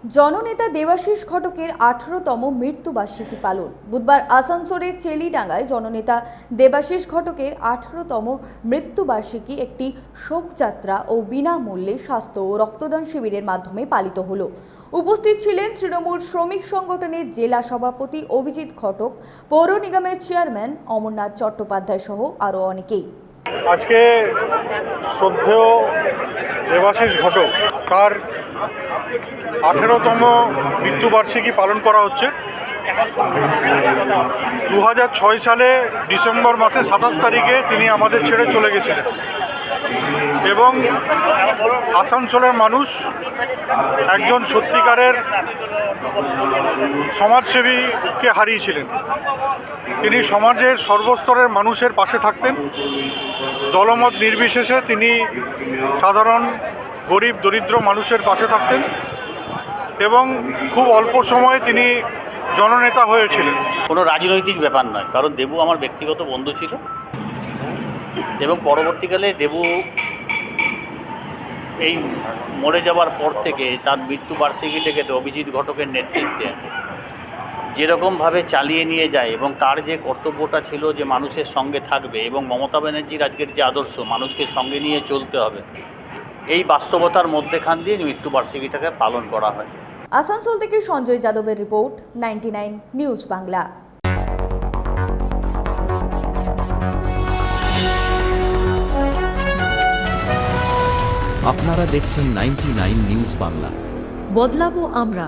জননেতা দেবাশিস ঘটকের 18তম মৃত্যুবার্ষিকী পালন। বুধবার আসানসোলের চেলিডাঙ্গায় জননেতা দেবাশিস ঘটকের 18তম মৃত্যুবার্ষিকী একটি শোকযাত্রা ও বিনামূল্যে স্বাস্থ্য ও রক্তদান শিবিরের মাধ্যমে পালিত হলো। উপস্থিত ছিলেন তৃণমূল শ্রমিক সংগঠনের জেলা সভাপতি অভিজিৎ ঘটক, পৌর নিগমের চেয়ারম্যান অমরনাথ চট্টোপাধ্যায় সহ আরও অনেকেই। আজকে শ্রদ্ধেয় দেবাশিস ঘটক তার 18তম মৃত্যুবার্ষিকী পালন করা হচ্ছে। 2006 সালে ডিসেম্বর মাসে 27 তারিখে তিনি আমাদের ছেড়ে চলে গেছিলেন এবং আসানসোলের মানুষ একজন সত্যিকারের সমাজসেবীকে হারিয়েছিলেন। তিনি সমাজের সর্বস্তরের মানুষের পাশে থাকতেন। দলমত নির্বিশেষে তিনি সাধারণ গরিব দরিদ্র মানুষের পাশে থাকতেন এবং খুব অল্প সময়ে তিনি জননেতা হয়েছিলেন। কোনো রাজনৈতিক ব্যাপার নয়, কারণ দেবু আমার ব্যক্তিগত বন্ধু ছিল এবং পরবর্তীকালে দেবু এই মরে যাওয়ার পর থেকে তার মৃত্যুবার্ষিকীটাকে অভিজিৎ ঘটকের নেতৃত্বে যেরকমভাবে চালিয়ে নিয়ে যায় এবং তার যে কর্তব্যটা ছিল যে মানুষের সঙ্গে থাকবে এবং মমতা ব্যানার্জির আজকের যে আদর্শ মানুষকে সঙ্গে নিয়ে চলতে হবে, এই বাস্তবতার মধ্যেখান দিয়ে মৃত্যুবার্ষিকীটাকে পালন করা হয়। আসানসোল থেকে সঞ্জয় যাদবের রিপোর্ট, 99 নিউজ বাংলা। আপনারা দেখছেন 99 নিউজ বাংলা। বদলাবো আমরা।